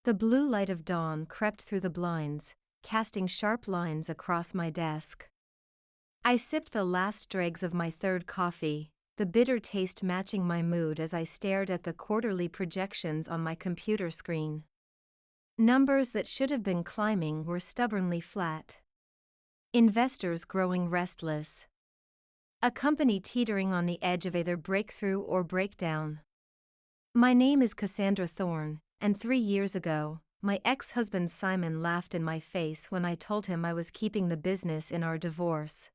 The blue light of dawn crept through the blinds, casting sharp lines across my desk. I sipped the last dregs of my third coffee, the bitter taste matching my mood as I stared at the quarterly projections on my computer screen. Numbers that should have been climbing were stubbornly flat. Investors growing restless. A company teetering on the edge of either breakthrough or breakdown. My name is Cassandra Thorne, and 3 years ago, my ex-husband Simon laughed in my face when I told him I was keeping the business in our divorce.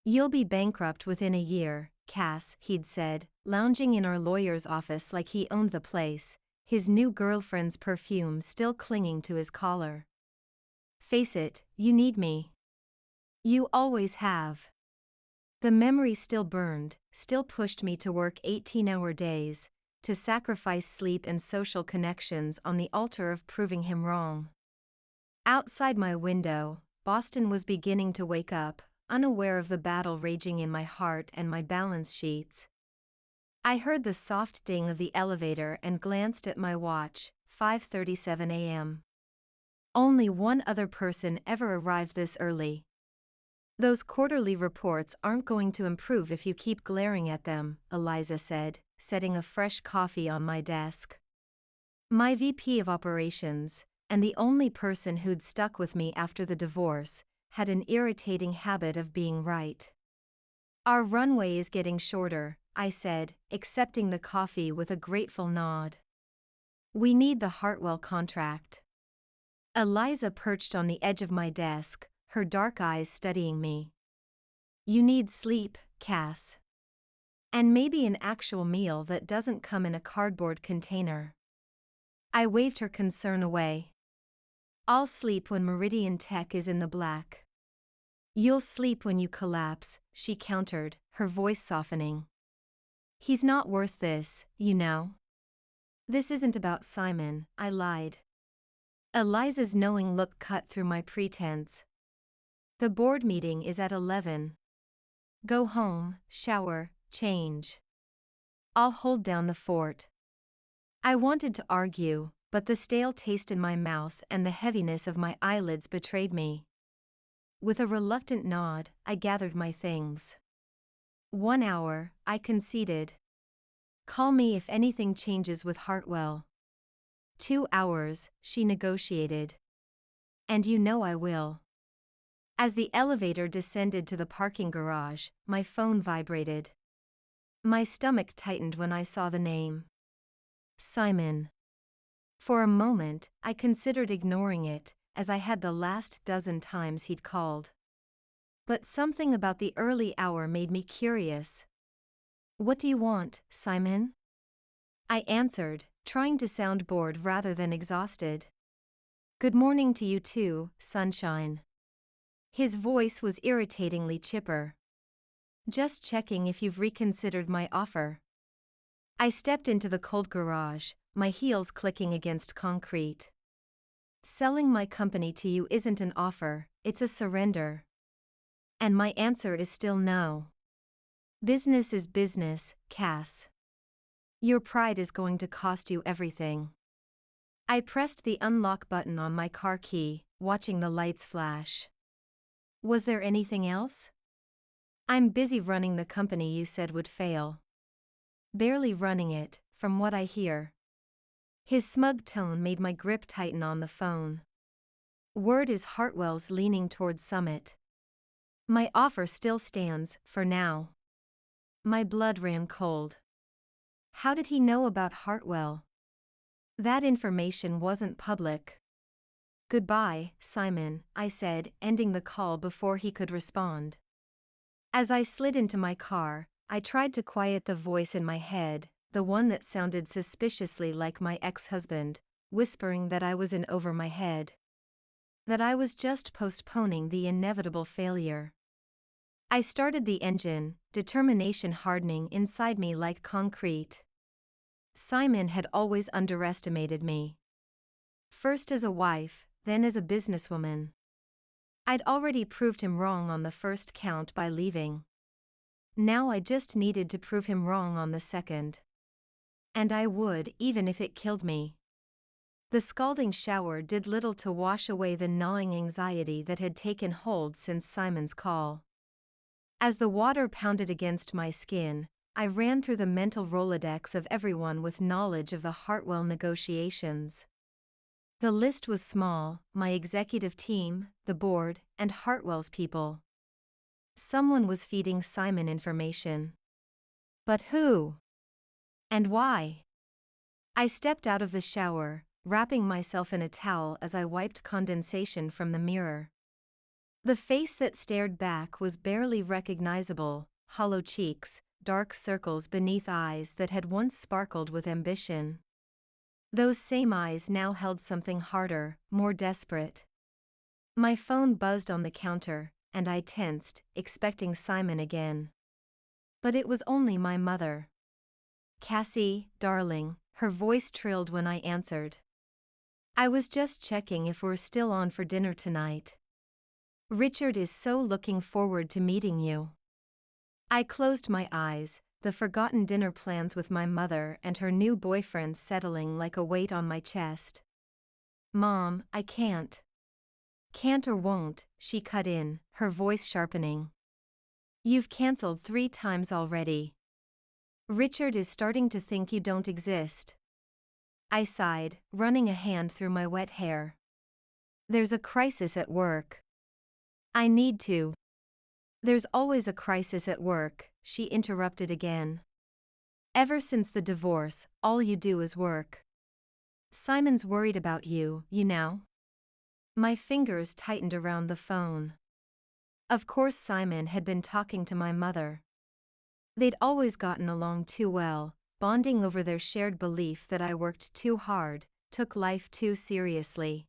"You'll be bankrupt within a year, Cass," he'd said, lounging in our lawyer's office like he owned the place, his new girlfriend's perfume still clinging to his collar. "Face it, you need me. You always have." The memory still burned, still pushed me to work 18-hour days, to sacrifice sleep and social connections on the altar of proving him wrong. Outside my window, Boston was beginning to wake up, unaware of the battle raging in my heart and my balance sheets. I heard the soft ding of the elevator and glanced at my watch, 5:37 a.m. Only one other person ever arrived this early. "Those quarterly reports aren't going to improve if you keep glaring at them," Eliza said, setting a fresh coffee on my desk. My VP of operations, and the only person who'd stuck with me after the divorce, had an irritating habit of being right. "Our runway is getting shorter," I said, accepting the coffee with a grateful nod. "We need the Hartwell contract." Eliza perched on the edge of my desk, her dark eyes studying me. "You need sleep, Cass. And maybe an actual meal that doesn't come in a cardboard container." I waved her concern away. "I'll sleep when Meridian Tech is in the black." "You'll sleep when you collapse," she countered, her voice softening. "He's not worth this, you know." "This isn't about Simon," I lied. Eliza's knowing look cut through my pretense. "The board meeting is at 11. Go home, shower, change. I'll hold down the fort." I wanted to argue, but the stale taste in my mouth and the heaviness of my eyelids betrayed me. With a reluctant nod, I gathered my things. 1 hour, I conceded. "Call me if anything changes with Hartwell." 2 hours, she negotiated. "And you know I will." As the elevator descended to the parking garage, my phone vibrated. My stomach tightened when I saw the name. Simon. For a moment, I considered ignoring it, as I had the last dozen times he'd called. But something about the early hour made me curious. "What do you want, Simon?" I answered, trying to sound bored rather than exhausted. "Good morning to you too, sunshine." His voice was irritatingly chipper. "Just checking if you've reconsidered my offer." I stepped into the cold garage, my heels clicking against concrete. "Selling my company to you isn't an offer, it's a surrender." And my answer is still no. Business is business, Cass. Your pride is going to cost you everything. I pressed the unlock button on my car key, watching the lights flash. "Was there anything else?" "I'm busy running the company you said would fail." "Barely running it, from what I hear." His smug tone made my grip tighten on the phone. "Word is Hartwell's leaning towards Summit. My offer still stands, for now." My blood ran cold. How did he know about Hartwell? That information wasn't public. "Goodbye, Simon," I said, ending the call before he could respond. As I slid into my car, I tried to quiet the voice in my head, the one that sounded suspiciously like my ex-husband, whispering that I was in over my head. That I was just postponing the inevitable failure. I started the engine, determination hardening inside me like concrete. Simon had always underestimated me. First as a wife, then as a businesswoman. I'd already proved him wrong on the first count by leaving. Now I just needed to prove him wrong on the second. And I would, even if it killed me. The scalding shower did little to wash away the gnawing anxiety that had taken hold since Simon's call. As the water pounded against my skin, I ran through the mental Rolodex of everyone with knowledge of the Hartwell negotiations. The list was small: my executive team, the board, and Hartwell's people. Someone was feeding Simon information. But who? And why? I stepped out of the shower, wrapping myself in a towel as I wiped condensation from the mirror. The face that stared back was barely recognizable: hollow cheeks, dark circles beneath eyes that had once sparkled with ambition. Those same eyes now held something harder, more desperate. My phone buzzed on the counter, and I tensed, expecting Simon again. But it was only my mother. "Cassie, darling," her voice trilled when I answered. "I was just checking if we're still on for dinner tonight. Richard is so looking forward to meeting you." I closed my eyes, the forgotten dinner plans with my mother and her new boyfriend settling like a weight on my chest. "Mom, I can't." "Can't or won't," she cut in, her voice sharpening. "You've cancelled 3 times already. Richard is starting to think you don't exist." I sighed, running a hand through my wet hair. "There's a crisis at work." "I need to." "There's always a crisis at work," she interrupted again. "Ever since the divorce, all you do is work. Simon's worried about you, you know." My fingers tightened around the phone. Of course Simon had been talking to my mother. They'd always gotten along too well, bonding over their shared belief that I worked too hard, took life too seriously.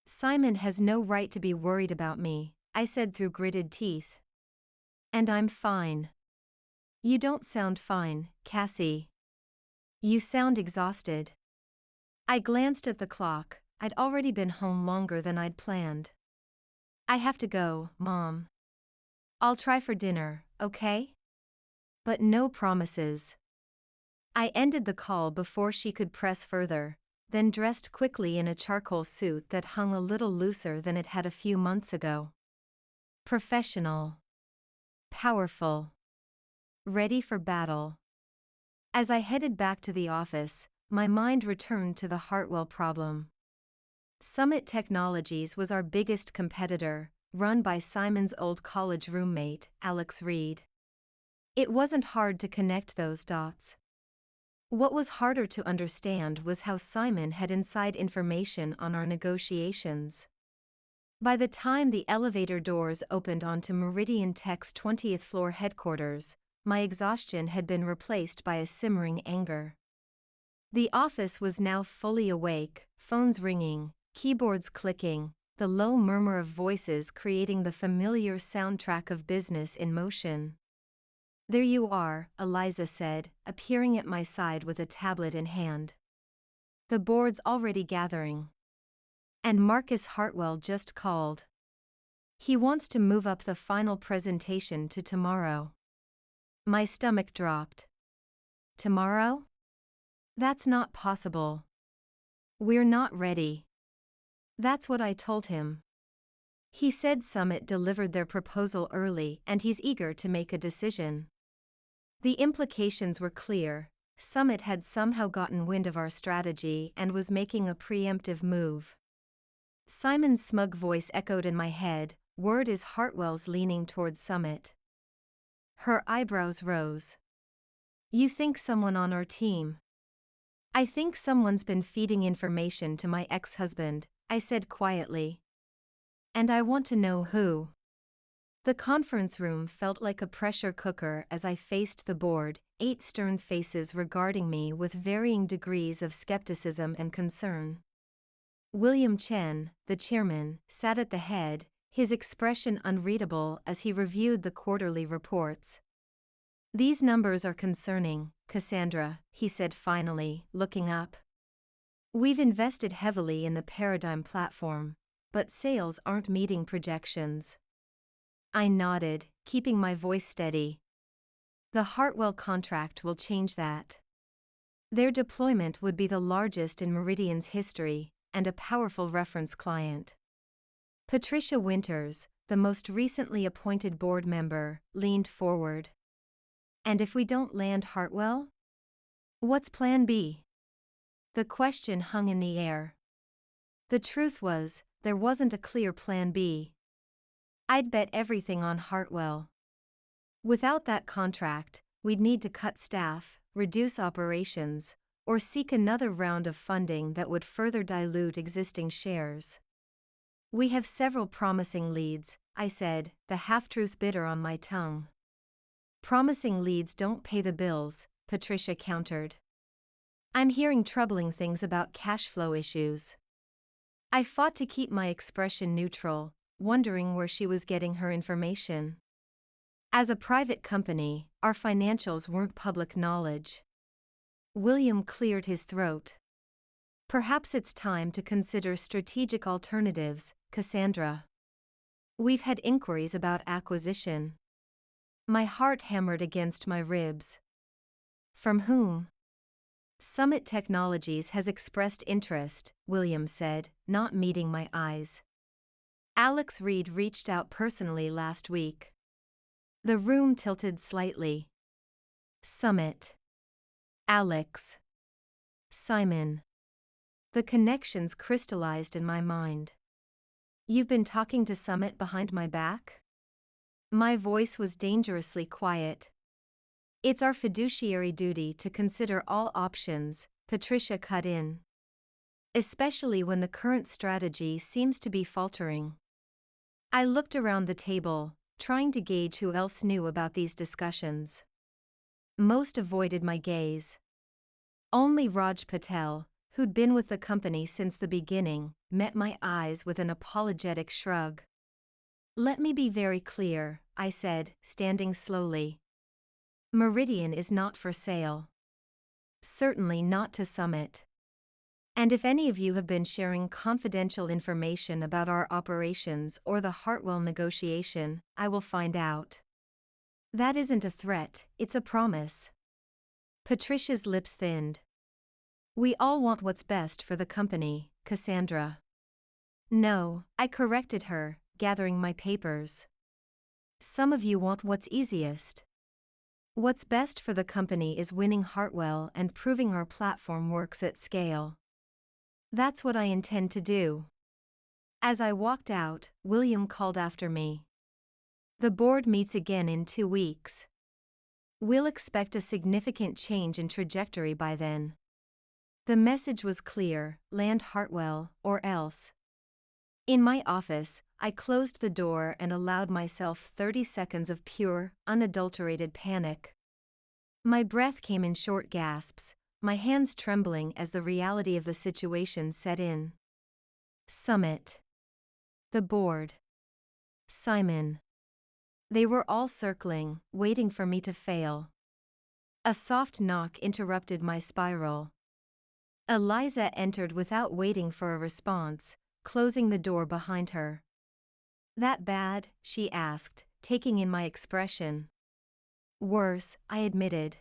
"Simon has no right to be worried about me," I said through gritted teeth. "And I'm fine." "You don't sound fine, Cassie. You sound exhausted." I glanced at the clock. I'd already been home longer than I'd planned. "I have to go, Mom. I'll try for dinner, okay? But no promises." I ended the call before she could press further, then dressed quickly in a charcoal suit that hung a little looser than it had a few months ago. Professional. Powerful. Ready for battle. As I headed back to the office, my mind returned to the Hartwell problem. Summit Technologies was our biggest competitor, run by Simon's old college roommate, Alex Reed. It wasn't hard to connect those dots. What was harder to understand was how Simon had inside information on our negotiations. By the time the elevator doors opened onto Meridian Tech's 20th floor headquarters, my exhaustion had been replaced by a simmering anger. The office was now fully awake, phones ringing, keyboards clicking, the low murmur of voices creating the familiar soundtrack of business in motion. "There you are," Eliza said, appearing at my side with a tablet in hand. "The board's already gathering. And Marcus Hartwell just called. He wants to move up the final presentation to tomorrow." My stomach dropped. "Tomorrow? That's not possible. We're not ready." That's what I told him. He said Summit delivered their proposal early and he's eager to make a decision. The implications were clear: Summit had somehow gotten wind of our strategy and was making a preemptive move. Simon's smug voice echoed in my head: "Word is Hartwell's leaning towards Summit." Her eyebrows rose. "You think someone on our team?" "I think someone's been feeding information to my ex-husband," I said quietly. "And I want to know who." The conference room felt like a pressure cooker as I faced the board, 8 stern faces regarding me with varying degrees of skepticism and concern. William Chen, the chairman, sat at the head, his expression unreadable as he reviewed the quarterly reports. "These numbers are concerning, Cassandra," he said finally, looking up. "We've invested heavily in the Paradigm platform, but sales aren't meeting projections." I nodded, keeping my voice steady. "The Hartwell contract will change that." Their deployment would be the largest in Meridian's history, and a powerful reference client. Patricia Winters, the most recently appointed board member, leaned forward. And if we don't land Hartwell? What's plan B? The question hung in the air. The truth was, there wasn't a clear plan B. I'd bet everything on Hartwell. Without that contract, we'd need to cut staff, reduce operations, or seek another round of funding that would further dilute existing shares. We have several promising leads, I said, the half-truth bitter on my tongue. Promising leads don't pay the bills, Patricia countered. I'm hearing troubling things about cash flow issues. I fought to keep my expression neutral, wondering where she was getting her information. As a private company, our financials weren't public knowledge. William cleared his throat. Perhaps it's time to consider strategic alternatives, Cassandra. We've had inquiries about acquisition. My heart hammered against my ribs. From whom? Summit Technologies has expressed interest, William said, not meeting my eyes. Alex Reed reached out personally last week. The room tilted slightly. Summit. Alex. Simon. The connections crystallized in my mind. You've been talking to Summit behind my back? My voice was dangerously quiet. It's our fiduciary duty to consider all options, Patricia cut in. Especially when the current strategy seems to be faltering. I looked around the table, trying to gauge who else knew about these discussions. Most avoided my gaze. Only Raj Patel, who'd been with the company since the beginning, met my eyes with an apologetic shrug. Let me be very clear, I said, standing slowly. Meridian is not for sale. Certainly not to Summit. And if any of you have been sharing confidential information about our operations or the Hartwell negotiation, I will find out. That isn't a threat, it's a promise. Patricia's lips thinned. We all want what's best for the company, Cassandra. No, I corrected her, gathering my papers. Some of you want what's easiest. What's best for the company is winning Hartwell and proving our platform works at scale. That's what I intend to do. As I walked out, William called after me. The board meets again in 2 weeks. We'll expect a significant change in trajectory by then. The message was clear, land Hartwell, or else. In my office, I closed the door and allowed myself 30 seconds of pure, unadulterated panic. My breath came in short gasps, my hands trembling as the reality of the situation set in. Summit. The board. Simon. They were all circling, waiting for me to fail. A soft knock interrupted my spiral. Eliza entered without waiting for a response, closing the door behind her. That bad? She asked, taking in my expression. Worse, I admitted.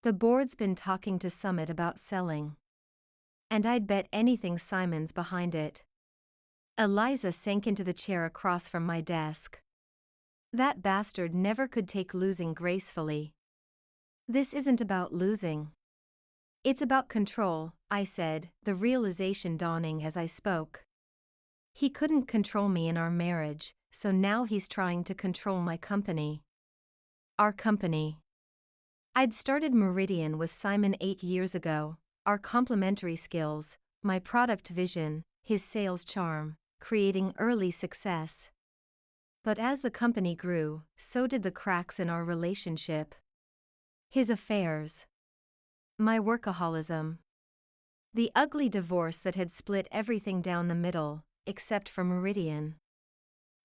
The board's been talking to Summit about selling. And I'd bet anything Simon's behind it. Eliza sank into the chair across from my desk. That bastard never could take losing gracefully. This isn't about losing. It's about control, I said, the realization dawning as I spoke. He couldn't control me in our marriage, so now he's trying to control my company. Our company. I'd started Meridian with Simon 8 years ago, our complementary skills, my product vision, his sales charm, creating early success. But as the company grew, so did the cracks in our relationship. His affairs. My workaholism. The ugly divorce that had split everything down the middle, except for Meridian.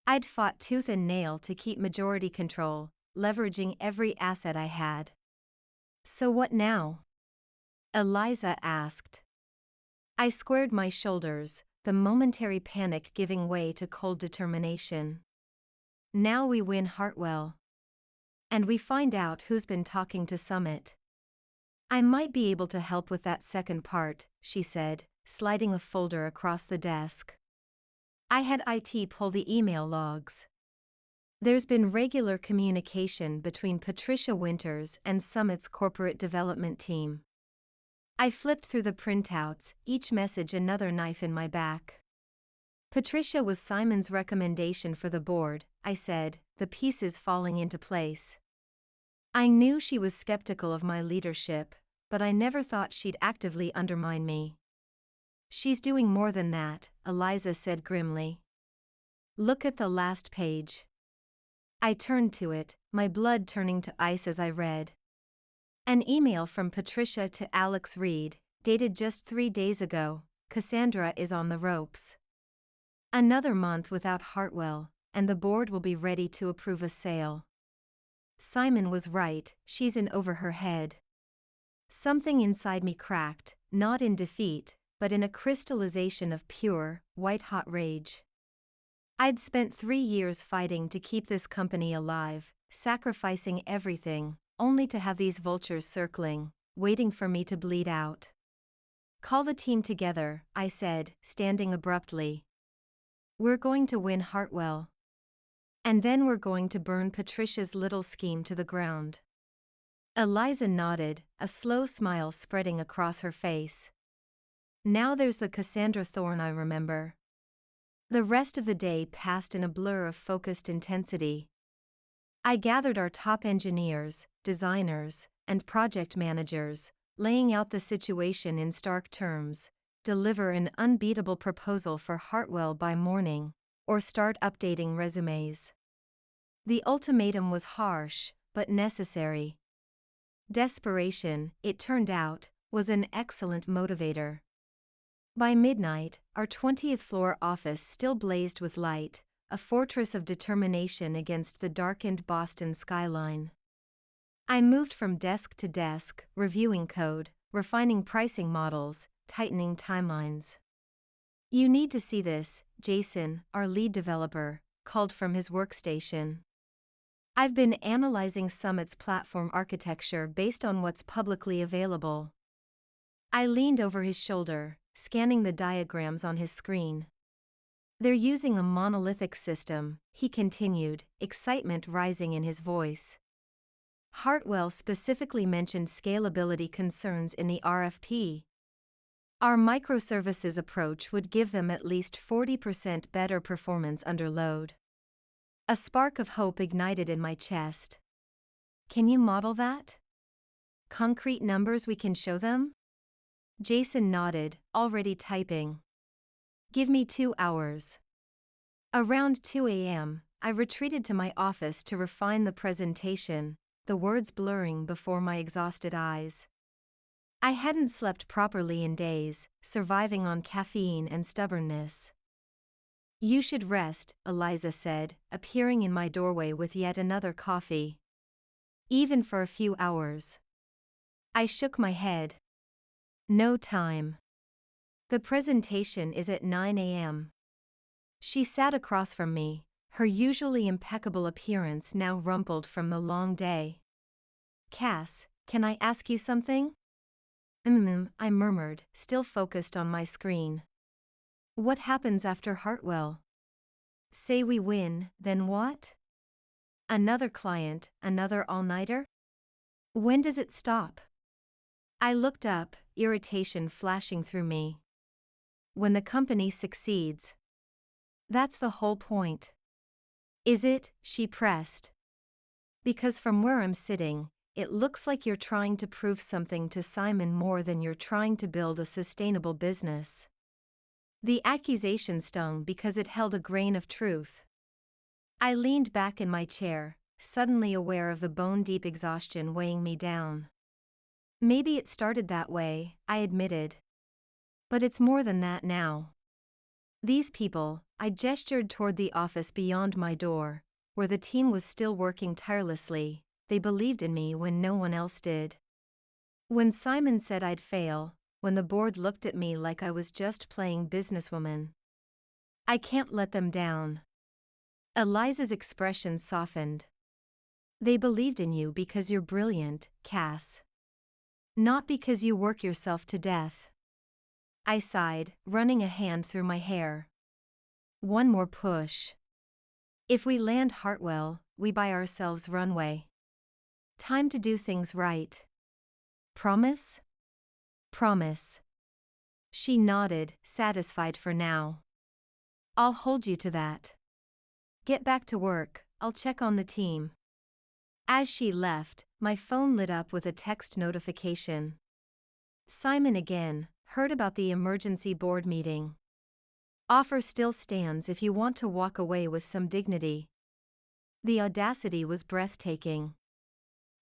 I'd fought tooth and nail to keep majority control, leveraging every asset I had. So what now? Eliza asked. I squared my shoulders, the momentary panic giving way to cold determination. Now we win Hartwell. And we find out who's been talking to Summit. I might be able to help with that second part, she said, sliding a folder across the desk. I had IT pull the email logs. There's been regular communication between Patricia Winters and Summit's corporate development team. I flipped through the printouts, each message another knife in my back. Patricia was Simon's recommendation for the board, I said, the pieces falling into place. I knew she was skeptical of my leadership, but I never thought she'd actively undermine me. She's doing more than that, Eliza said grimly. Look at the last page. I turned to it, my blood turning to ice as I read. An email from Patricia to Alex Reed, dated just 3 days ago. Cassandra is on the ropes. Another month without Hartwell, and the board will be ready to approve a sale. Simon was right, she's in over her head. Something inside me cracked, not in defeat, but in a crystallization of pure, white-hot rage. I'd spent 3 years fighting to keep this company alive, sacrificing everything, only to have these vultures circling, waiting for me to bleed out. Call the team together, I said, standing abruptly. We're going to win Hartwell. And then we're going to burn Patricia's little scheme to the ground. Eliza nodded, a slow smile spreading across her face. Now there's the Cassandra Thorne I remember. The rest of the day passed in a blur of focused intensity. I gathered our top engineers, designers, and project managers, laying out the situation in stark terms: deliver an unbeatable proposal for Hartwell by morning, or start updating resumes. The ultimatum was harsh, but necessary. Desperation, it turned out, was an excellent motivator. By midnight, our 20th floor office still blazed with light, a fortress of determination against the darkened Boston skyline. I moved from desk to desk, reviewing code, refining pricing models, tightening timelines. You need to see this, Jason, our lead developer, called from his workstation. I've been analyzing Summit's platform architecture based on what's publicly available. I leaned over his shoulder, scanning the diagrams on his screen. They're using a monolithic system, he continued, excitement rising in his voice. Hartwell specifically mentioned scalability concerns in the RFP. Our microservices approach would give them at least 40% better performance under load. A spark of hope ignited in my chest. Can you model that? Concrete numbers we can show them? Jason nodded, already typing. Give me 2 hours. Around 2 a.m., I retreated to my office to refine the presentation, the words blurring before my exhausted eyes. I hadn't slept properly in days, surviving on caffeine and stubbornness. You should rest, Eliza said, appearing in my doorway with yet another coffee. Even for a few hours. I shook my head. No time. The presentation is at 9 a.m. She sat across from me, her usually impeccable appearance now rumpled from the long day. Cass, can I ask you something? I murmured, still focused on my screen. What happens after Hartwell? Say we win, then what? Another client, another all-nighter? When does it stop? I looked up, irritation flashing through me. When the company succeeds. That's the whole point. Is it? She pressed. Because from where I'm sitting, it looks like you're trying to prove something to Simon more than you're trying to build a sustainable business. The accusation stung because it held a grain of truth. I leaned back in my chair, suddenly aware of the bone-deep exhaustion weighing me down. Maybe it started that way, I admitted. But it's more than that now. These people, I gestured toward the office beyond my door, where the team was still working tirelessly. They believed in me when no one else did. When Simon said I'd fail, when the board looked at me like I was just playing businesswoman. I can't let them down. Eliza's expression softened. They believed in you because you're brilliant, Cass. Not because you work yourself to death. I sighed, running a hand through my hair. One more push. If we land Hartwell, we buy ourselves runway. Time to do things right. Promise? Promise. She nodded, satisfied for now. I'll hold you to that. Get back to work, I'll check on the team. As she left, my phone lit up with a text notification. Simon again, heard about the emergency board meeting. Offer still stands if you want to walk away with some dignity. The audacity was breathtaking.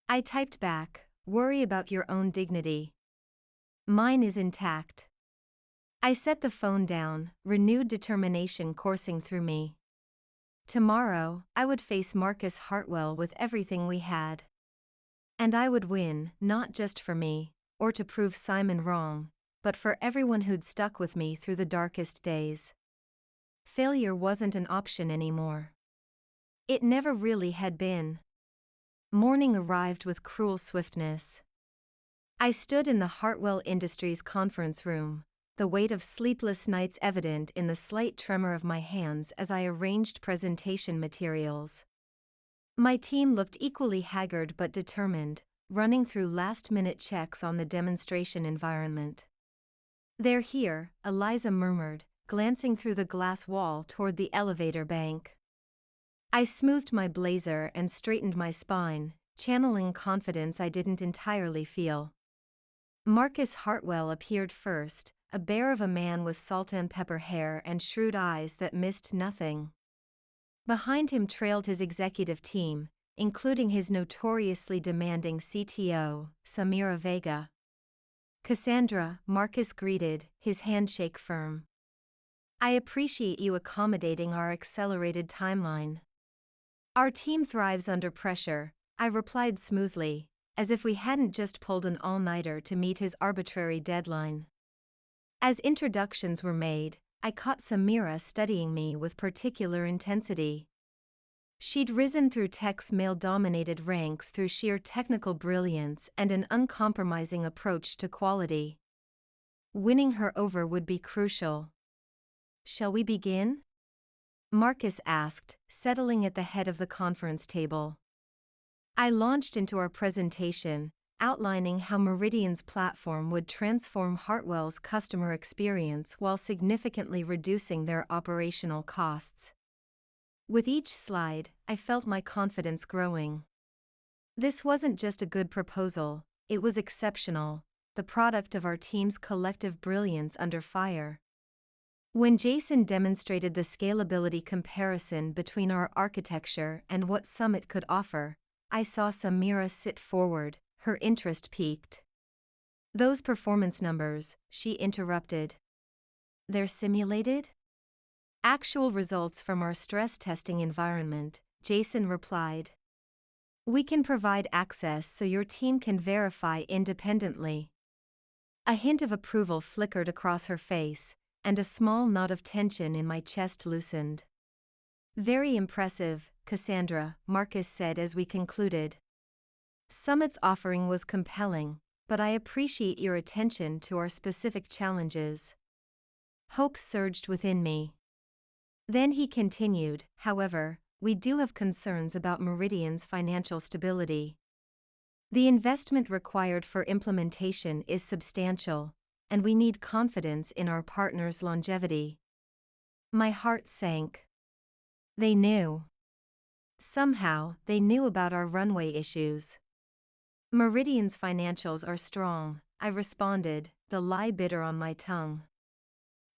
I typed back, worry about your own dignity. Mine is intact. I set the phone down, renewed determination coursing through me. Tomorrow, I would face Marcus Hartwell with everything we had. And I would win, not just for me, or to prove Simon wrong, but for everyone who'd stuck with me through the darkest days. Failure wasn't an option anymore. It never really had been. Morning arrived with cruel swiftness. I stood in the Hartwell Industries conference room, the weight of sleepless nights evident in the slight tremor of my hands as I arranged presentation materials. My team looked equally haggard but determined, running through last-minute checks on the demonstration environment. They're here, Eliza murmured, glancing through the glass wall toward the elevator bank. I smoothed my blazer and straightened my spine, channeling confidence I didn't entirely feel. Marcus Hartwell appeared first, a bear of a man with salt and pepper hair and shrewd eyes that missed nothing. Behind him trailed his executive team, including his notoriously demanding CTO, Samira Vega. Cassandra, Marcus greeted, his handshake firm. I appreciate you accommodating our accelerated timeline. Our team thrives under pressure, I replied smoothly, as if we hadn't just pulled an all-nighter to meet his arbitrary deadline. As introductions were made, I caught Samira studying me with particular intensity. She'd risen through tech's male-dominated ranks through sheer technical brilliance and an uncompromising approach to quality. Winning her over would be crucial. Shall we begin? Marcus asked, settling at the head of the conference table. I launched into our presentation, outlining how Meridian's platform would transform Hartwell's customer experience while significantly reducing their operational costs. With each slide, I felt my confidence growing. This wasn't just a good proposal, it was exceptional, the product of our team's collective brilliance under fire. When Jason demonstrated the scalability comparison between our architecture and what Summit could offer, I saw Samira sit forward, her interest piqued. Those performance numbers, she interrupted. They're simulated? Actual results from our stress testing environment, Jason replied. We can provide access so your team can verify independently. A hint of approval flickered across her face, and a small knot of tension in my chest loosened. Very impressive, Cassandra, Marcus said as we concluded. Summit's offering was compelling, but I appreciate your attention to our specific challenges. Hope surged within me. Then he continued, however, we do have concerns about Meridian's financial stability. The investment required for implementation is substantial, and we need confidence in our partner's longevity. My heart sank. They knew. Somehow, they knew about our runway issues. Meridian's financials are strong, I responded, the lie bitter on my tongue.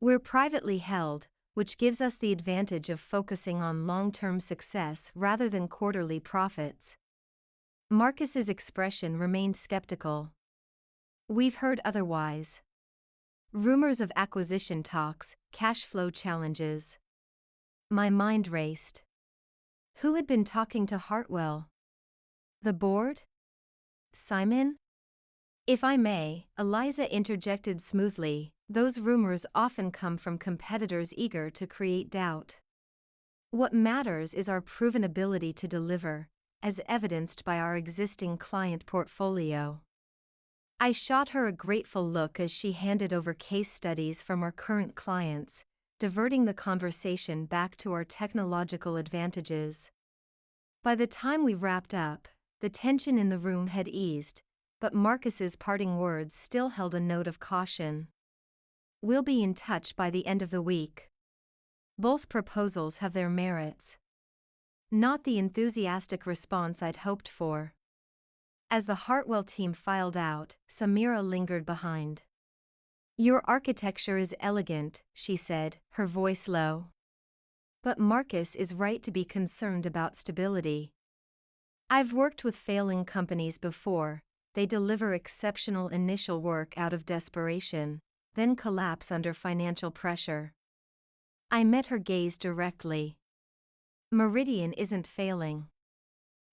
We're privately held, which gives us the advantage of focusing on long-term success rather than quarterly profits. Marcus's expression remained skeptical. We've heard otherwise. Rumors of acquisition talks, cash flow challenges. My mind raced. Who had been talking to Hartwell? The board? Simon? If I may, Eliza interjected smoothly, those rumors often come from competitors eager to create doubt. What matters is our proven ability to deliver, as evidenced by our existing client portfolio. I shot her a grateful look as she handed over case studies from our current clients, diverting the conversation back to our technological advantages. By the time we wrapped up, the tension in the room had eased, but Marcus's parting words still held a note of caution. "We'll be in touch by the end of the week. Both proposals have their merits." Not the enthusiastic response I'd hoped for. As the Hartwell team filed out, Samira lingered behind. "Your architecture is elegant," she said, her voice low. "But Marcus is right to be concerned about stability. I've worked with failing companies before. They deliver exceptional initial work out of desperation, then collapse under financial pressure." I met her gaze directly. "Meridian isn't failing."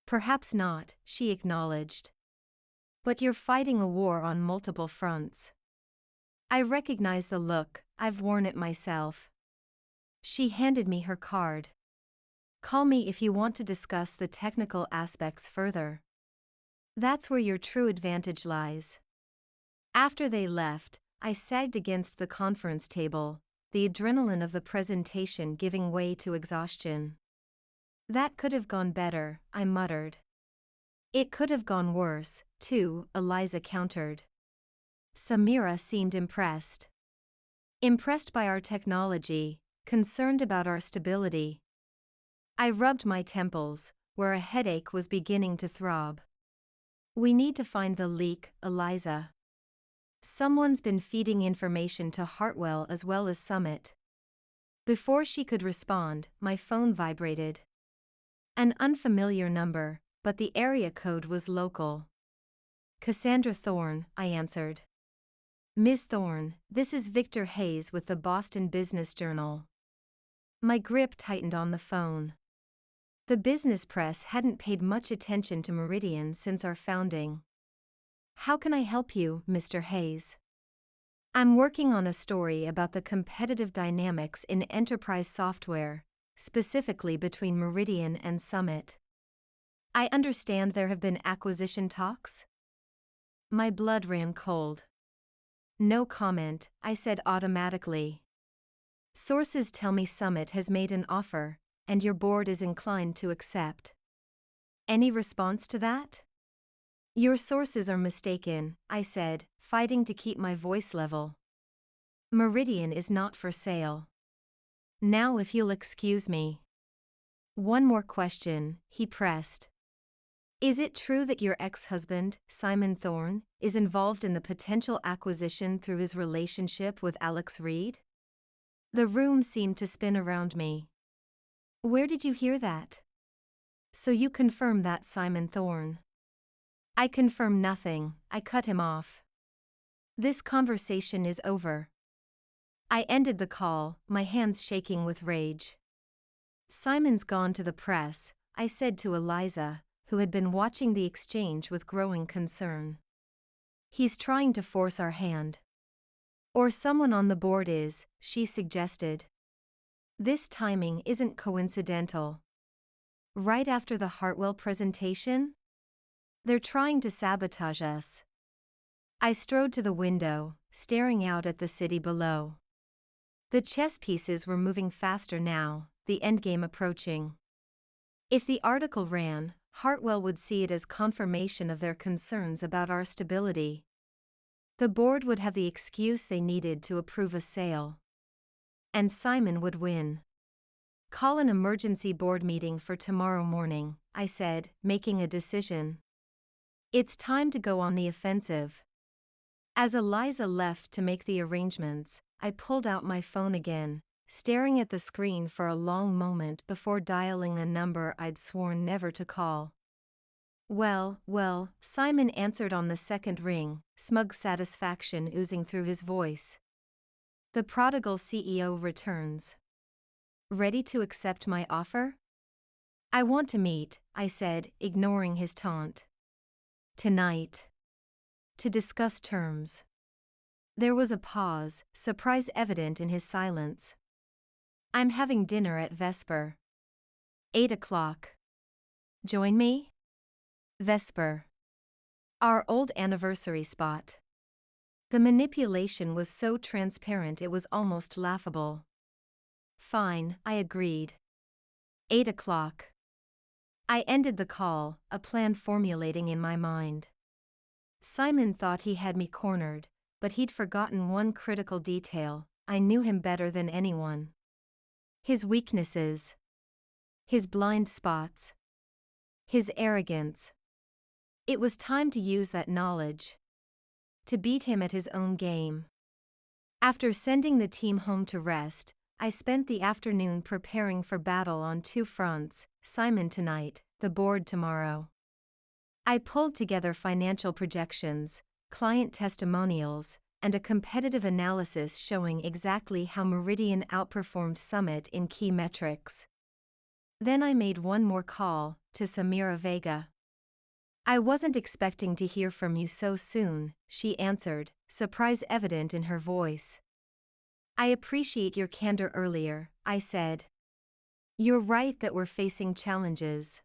"Perhaps not," she acknowledged. "But you're fighting a war on multiple fronts." I recognize the look, I've worn it myself. She handed me her card. "Call me if you want to discuss the technical aspects further. That's where your true advantage lies." After they left, I sagged against the conference table, the adrenaline of the presentation giving way to exhaustion. "That could have gone better," I muttered. "It could have gone worse, too," Eliza countered. Samira seemed impressed. "Impressed by our technology, concerned about our stability." I rubbed my temples, where a headache was beginning to throb. "We need to find the leak, Eliza. Someone's been feeding information to Hartwell as well as Summit." Before she could respond, my phone vibrated. An unfamiliar number, but the area code was local. "Cassandra Thorne," I answered. "Ms. Thorne, this is Victor Hayes with the Boston Business Journal." My grip tightened on the phone. The business press hadn't paid much attention to Meridian since our founding. "How can I help you, Mr. Hayes?" "I'm working on a story about the competitive dynamics in enterprise software, specifically between Meridian and Summit. I understand there have been acquisition talks?" My blood ran cold. "No comment," I said automatically. "Sources tell me Summit has made an offer, and your board is inclined to accept." "Any response to that?" "Your sources are mistaken," I said, fighting to keep my voice level. "Meridian is not for sale. Now if you'll excuse me." "One more question," he pressed. "Is it true that your ex-husband, Simon Thorne, is involved in the potential acquisition through his relationship with Alex Reed?" The room seemed to spin around me. "Where did you hear that?" "So you confirm that, Simon Thorne?" "I confirm nothing," I cut him off. "This conversation is over." I ended the call, my hands shaking with rage. "Simon's gone to the press," I said to Eliza, who had been watching the exchange with growing concern. "He's trying to force our hand." "Or someone on the board is," she suggested. "This timing isn't coincidental." "Right after the Hartwell presentation?" "They're trying to sabotage us." I strode to the window, staring out at the city below. The chess pieces were moving faster now, the endgame approaching. If the article ran, Hartwell would see it as confirmation of their concerns about our stability. The board would have the excuse they needed to approve a sale. And Simon would win. "Call an emergency board meeting for tomorrow morning," I said, making a decision. "It's time to go on the offensive." As Eliza left to make the arrangements, I pulled out my phone again, staring at the screen for a long moment before dialing a number I'd sworn never to call. Well, Simon answered on the second ring, smug satisfaction oozing through his voice. "The prodigal CEO returns. Ready to accept my offer?" "I want to meet," I said, ignoring his taunt. "Tonight. To discuss terms." There was a pause, surprise evident in his silence. "I'm having dinner at Vesper. 8 o'clock. Join me?" Vesper. Our old anniversary spot. The manipulation was so transparent it was almost laughable. Fine, I agreed. 8 o'clock. I ended the call, a plan formulating in my mind. Simon thought he had me cornered, but he'd forgotten one critical detail. I knew him better than anyone. His weaknesses. His blind spots. His arrogance. It was time to use that knowledge. To beat him at his own game. After sending the team home to rest, I spent the afternoon preparing for battle on two fronts: Simon tonight, the board tomorrow. I pulled together financial projections, client testimonials, and a competitive analysis showing exactly how Meridian outperformed Summit in key metrics. Then I made one more call, to Samira Vega. "I wasn't expecting to hear from you so soon," she answered, surprise evident in her voice. "I appreciate your candor earlier," I said. "You're right that we're facing challenges.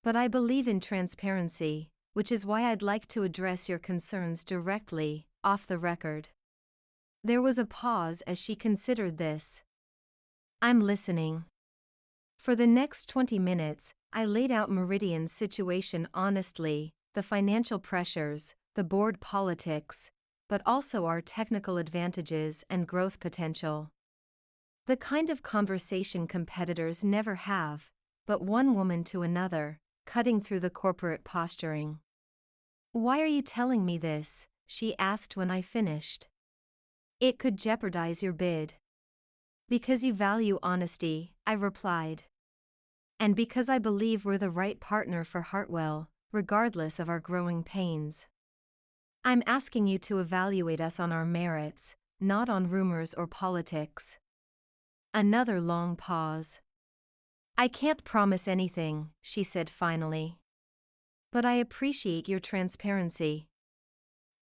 But I believe in transparency, which is why I'd like to address your concerns directly, off the record." There was a pause as she considered this. "I'm listening." For the next 20 minutes, I laid out Meridian's situation honestly, the financial pressures, the board politics, but also our technical advantages and growth potential. The kind of conversation competitors never have, but one woman to another, cutting through the corporate posturing. "Why are you telling me this?" she asked when I finished. "It could jeopardize your bid." "Because you value honesty," I replied. "And because I believe we're the right partner for Hartwell, regardless of our growing pains. I'm asking you to evaluate us on our merits, not on rumors or politics." Another long pause. "I can't promise anything," she said finally. "But I appreciate your transparency.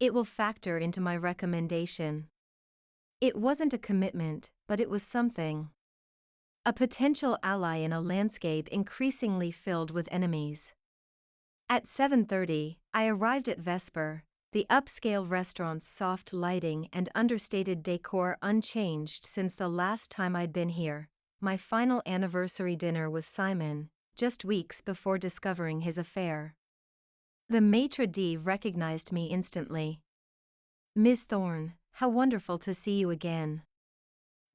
It will factor into my recommendation." It wasn't a commitment, but it was something. A potential ally in a landscape increasingly filled with enemies. At 7:30, I arrived at Vesper, the upscale restaurant's soft lighting and understated decor unchanged since the last time I'd been here, my final anniversary dinner with Simon, just weeks before discovering his affair. The maitre d' recognized me instantly. "Miss Thorne, how wonderful to see you again.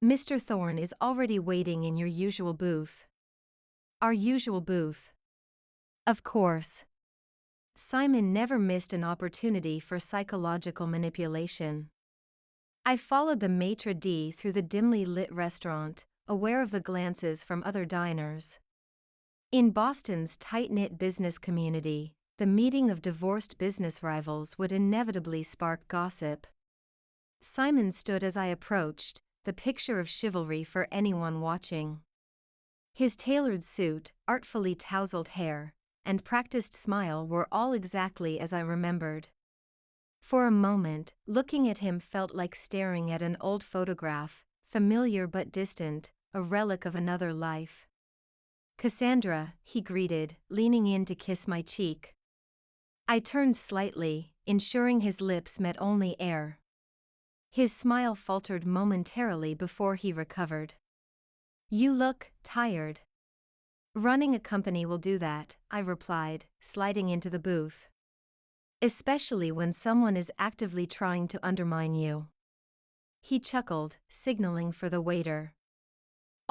Mr. Thorne is already waiting in your usual booth." Our usual booth. Of course. Simon never missed an opportunity for psychological manipulation. I followed the maitre d' through the dimly lit restaurant, aware of the glances from other diners. In Boston's tight-knit business community, the meeting of divorced business rivals would inevitably spark gossip. Simon stood as I approached, the picture of chivalry for anyone watching. His tailored suit, artfully tousled hair, and practiced smile were all exactly as I remembered. For a moment, looking at him felt like staring at an old photograph, familiar but distant, a relic of another life. "Cassandra," he greeted, leaning in to kiss my cheek. I turned slightly, ensuring his lips met only air. His smile faltered momentarily before he recovered. "You look tired." "Running a company will do that," I replied, sliding into the booth. "Especially when someone is actively trying to undermine you." He chuckled, signaling for the waiter.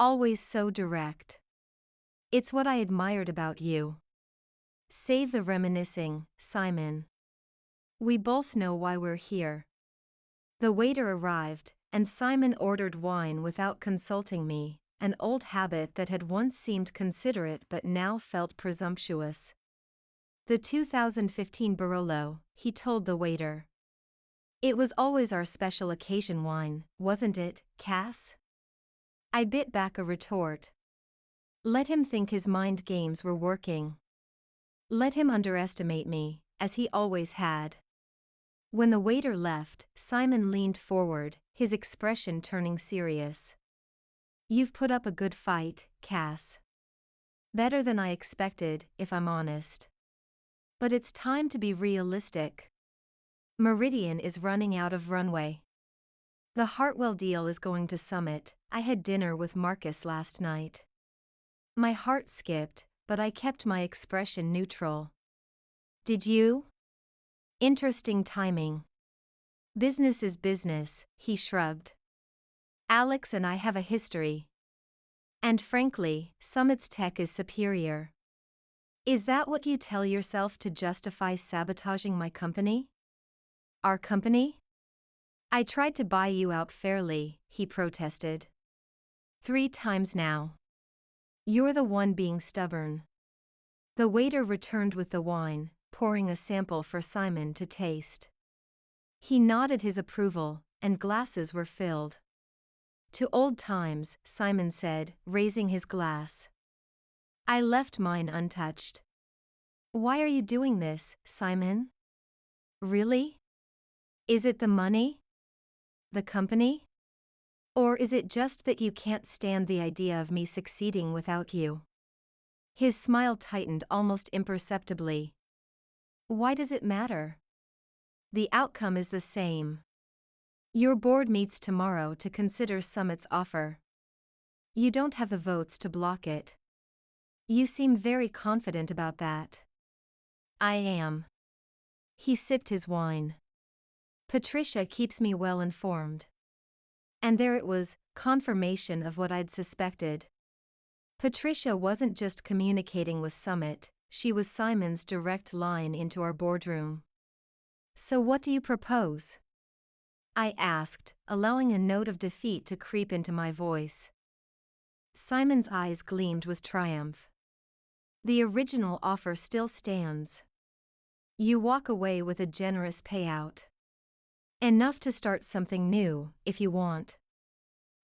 "Always so direct. It's what I admired about you." "Save the reminiscing, Simon. We both know why we're here." The waiter arrived, and Simon ordered wine without consulting me, an old habit that had once seemed considerate but now felt presumptuous. "The 2015 Barolo," he told the waiter. "It was always our special occasion wine, wasn't it, Cass?" I bit back a retort. Let him think his mind games were working. Let him underestimate me, as he always had. When the waiter left, Simon leaned forward, his expression turning serious. "You've put up a good fight, Cass. Better than I expected, if I'm honest." But it's time to be realistic. Meridian is running out of runway. The Hartwell deal is going to Summit. I had dinner with Marcus last night. My heart skipped, but I kept my expression neutral. Did you? Interesting timing. Business is business, he shrugged. Alex and I have a history. And frankly, Summit's tech is superior. Is that what you tell yourself to justify sabotaging my company? Our company? I tried to buy you out fairly, he protested. 3 times now. You're the one being stubborn. The waiter returned with the wine, pouring a sample for Simon to taste. He nodded his approval, and glasses were filled. To old times, Simon said, raising his glass. I left mine untouched. Why are you doing this, Simon? Really? Is it the money? The company? Or is it just that you can't stand the idea of me succeeding without you? His smile tightened almost imperceptibly. Why does it matter? The outcome is the same. Your board meets tomorrow to consider Summit's offer. You don't have the votes to block it. You seem very confident about that. I am. He sipped his wine. Patricia keeps me well informed. And there it was, confirmation of what I'd suspected. Patricia wasn't just communicating with Summit, she was Simon's direct line into our boardroom. So what do you propose? I asked, allowing a note of defeat to creep into my voice. Simon's eyes gleamed with triumph. The original offer still stands. You walk away with a generous payout. Enough to start something new, if you want.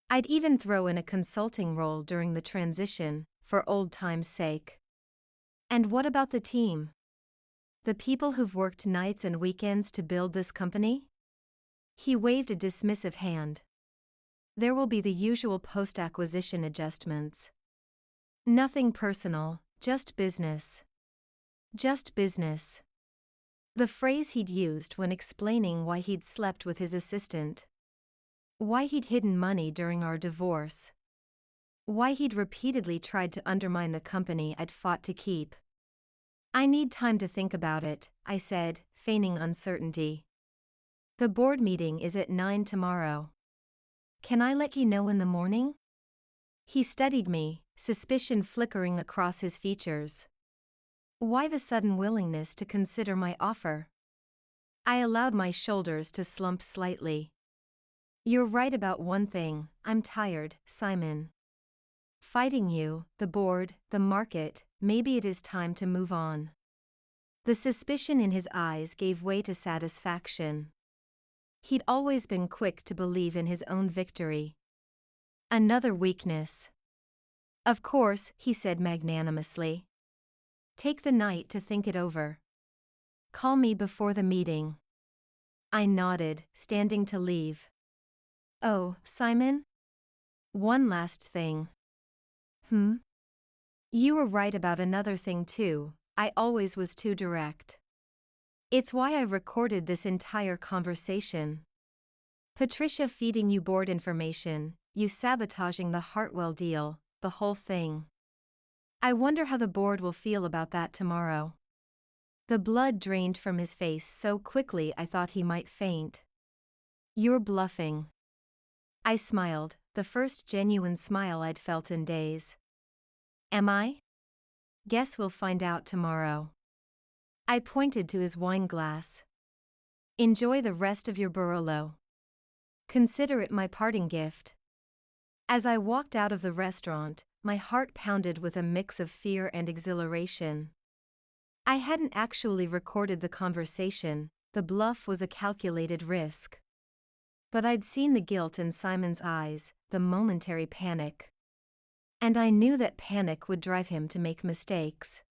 I'd even throw in a consulting role during the transition, for old time's sake. And what about the team? The people who've worked nights and weekends to build this company? He waved a dismissive hand. There will be the usual post-acquisition adjustments. Nothing personal, just business. Just business. The phrase he'd used when explaining why he'd slept with his assistant. Why he'd hidden money during our divorce. Why he'd repeatedly tried to undermine the company I'd fought to keep. I need time to think about it, I said, feigning uncertainty. The board meeting is at 9 tomorrow. Can I let you know in the morning? He studied me, suspicion flickering across his features. Why the sudden willingness to consider my offer? I allowed my shoulders to slump slightly. You're right about one thing, I'm tired, Simon. Fighting you, the board, the market, maybe it is time to move on. The suspicion in his eyes gave way to satisfaction. He'd always been quick to believe in his own victory. Another weakness. Of course, he said magnanimously. Take the night to think it over. Call me before the meeting. I nodded, standing to leave. Oh, Simon? One last thing. You were right about another thing too, I always was too direct. It's why I recorded this entire conversation. Patricia feeding you board information, you sabotaging the Hartwell deal, the whole thing. I wonder how the board will feel about that tomorrow. The blood drained from his face so quickly I thought he might faint. You're bluffing. I smiled, the first genuine smile I'd felt in days. Am I? Guess we'll find out tomorrow. I pointed to his wine glass. Enjoy the rest of your Barolo. Consider it my parting gift. As I walked out of the restaurant, my heart pounded with a mix of fear and exhilaration. I hadn't actually recorded the conversation, the bluff was a calculated risk. But I'd seen the guilt in Simon's eyes, the momentary panic. And I knew that panic would drive him to make mistakes.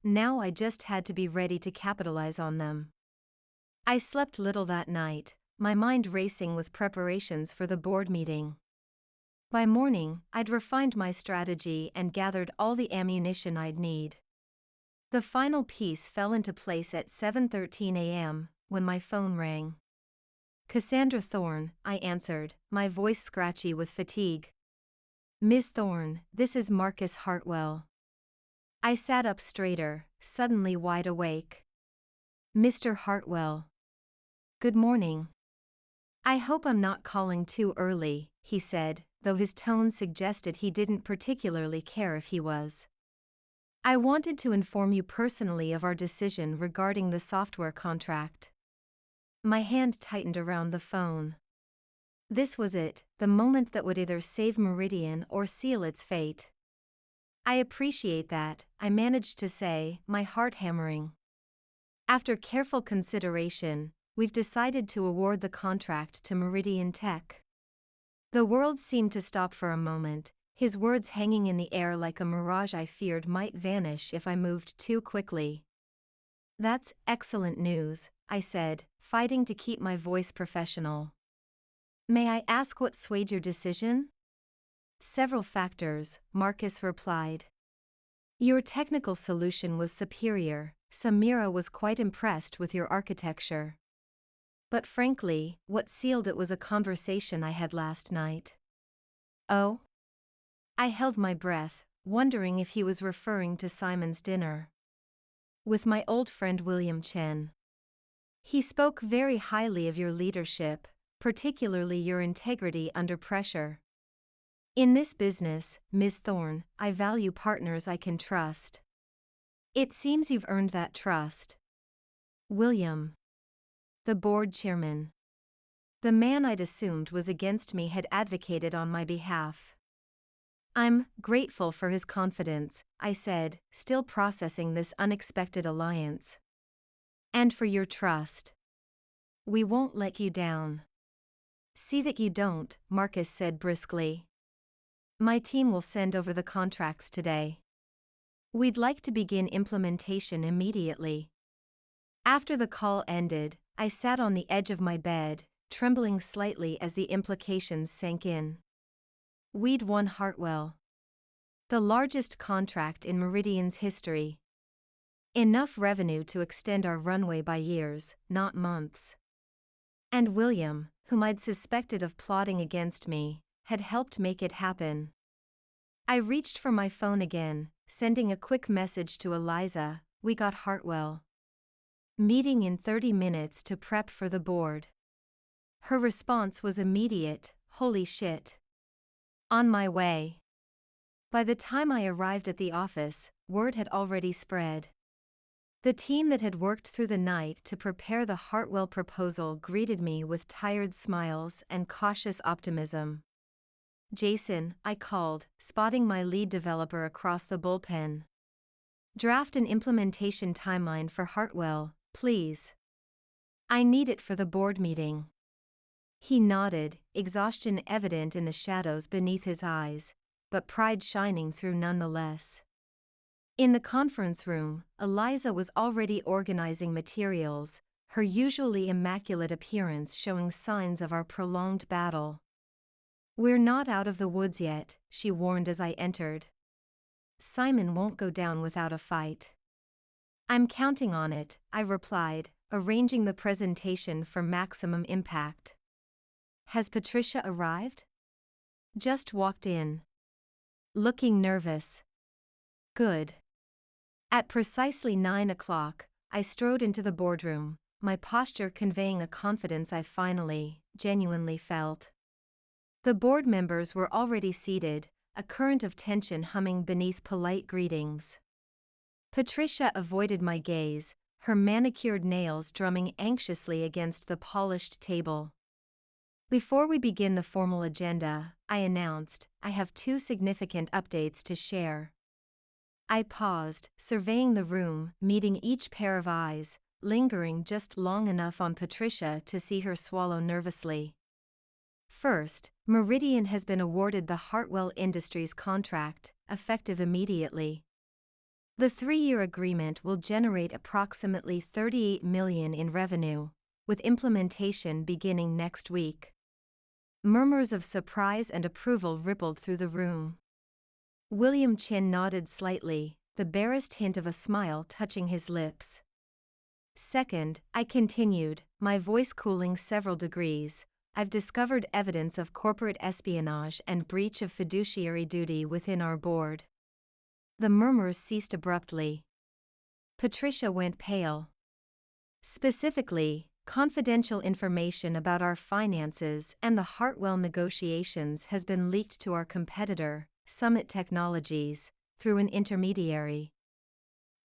Now I just had to be ready to capitalize on them. I slept little that night, my mind racing with preparations for the board meeting. By morning, I'd refined my strategy and gathered all the ammunition I'd need. The final piece fell into place at 7:13 a.m., when my phone rang. Cassandra Thorne, I answered, my voice scratchy with fatigue. Ms. Thorne, this is Marcus Hartwell. I sat up straighter, suddenly wide awake. Mr. Hartwell. Good morning. I hope I'm not calling too early, he said, though his tone suggested he didn't particularly care if he was. I wanted to inform you personally of our decision regarding the software contract. My hand tightened around the phone. This was it, the moment that would either save Meridian or seal its fate. I appreciate that, I managed to say, my heart hammering. After careful consideration, we've decided to award the contract to Meridian Tech. The world seemed to stop for a moment, his words hanging in the air like a mirage I feared might vanish if I moved too quickly. That's excellent news, I said, fighting to keep my voice professional. May I ask what swayed your decision? Several factors, Marcus replied. Your technical solution was superior, Samira was quite impressed with your architecture. But frankly, what sealed it was a conversation I had last night. Oh? I held my breath, wondering if he was referring to Simon's dinner. With my old friend William Chen. He spoke very highly of your leadership, particularly your integrity under pressure. In this business, Ms. Thorne, I value partners I can trust. It seems you've earned that trust. William. The board chairman. The man I'd assumed was against me had advocated on my behalf. I'm grateful for his confidence, I said, still processing this unexpected alliance. And for your trust. We won't let you down. See that you don't, Marcus said briskly. My team will send over the contracts today. We'd like to begin implementation immediately. After the call ended, I sat on the edge of my bed, trembling slightly as the implications sank in. We'd won Hartwell. The largest contract in Meridian's history. Enough revenue to extend our runway by years, not months. And William, whom I'd suspected of plotting against me, had helped make it happen. I reached for my phone again, sending a quick message to Eliza, we got Hartwell. Meeting in 30 minutes to prep for the board. Her response was immediate, holy shit. On my way. By the time I arrived at the office, word had already spread. The team that had worked through the night to prepare the Hartwell proposal greeted me with tired smiles and cautious optimism. Jason, I called, spotting my lead developer across the bullpen. Draft an implementation timeline for Hartwell, please. I need it for the board meeting. He nodded, exhaustion evident in the shadows beneath his eyes, but pride shining through nonetheless. In the conference room, Eliza was already organizing materials, her usually immaculate appearance showing signs of our prolonged battle. We're not out of the woods yet, she warned as I entered. Simon won't go down without a fight. I'm counting on it, I replied, arranging the presentation for maximum impact. Has Patricia arrived? Just walked in. Looking nervous. Good. At precisely 9 o'clock, I strode into the boardroom, my posture conveying a confidence I finally, genuinely felt. The board members were already seated, a current of tension humming beneath polite greetings. Patricia avoided my gaze, her manicured nails drumming anxiously against the polished table. Before we begin the formal agenda, I announced, I have 2 significant updates to share. I paused, surveying the room, meeting each pair of eyes, lingering just long enough on Patricia to see her swallow nervously. First, Meridian has been awarded the Hartwell Industries contract, effective immediately. The 3-year agreement will generate approximately $38 million in revenue, with implementation beginning next week. Murmurs of surprise and approval rippled through the room. William Chen nodded slightly, the barest hint of a smile touching his lips. Second, I continued, my voice cooling several degrees, I've discovered evidence of corporate espionage and breach of fiduciary duty within our board. The murmurs ceased abruptly. Patricia went pale. Specifically, confidential information about our finances and the Hartwell negotiations has been leaked to our competitor, Summit Technologies, through an intermediary.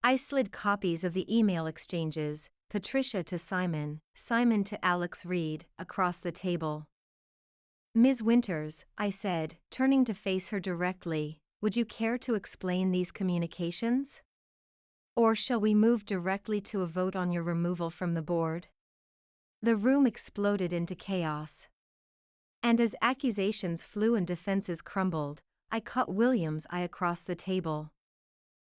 I slid copies of the email exchanges, Patricia to Simon, Simon to Alex Reed, across the table. Ms. Winters, I said, turning to face her directly, would you care to explain these communications? Or shall we move directly to a vote on your removal from the board? The room exploded into chaos. And as accusations flew and defenses crumbled, I caught William's eye across the table.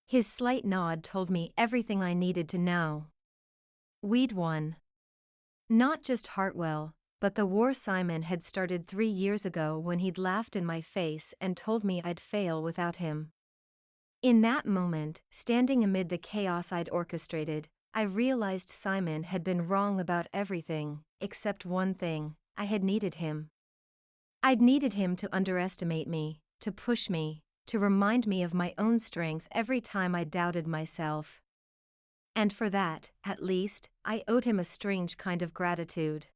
His slight nod told me everything I needed to know. We'd won. Not just Hartwell, but the war Simon had started 3 years ago when he'd laughed in my face and told me I'd fail without him. In that moment, standing amid the chaos I'd orchestrated, I realized Simon had been wrong about everything, except one thing: I had needed him. I'd needed him to underestimate me, to push me, to remind me of my own strength every time I doubted myself. And for that, at least, I owed him a strange kind of gratitude.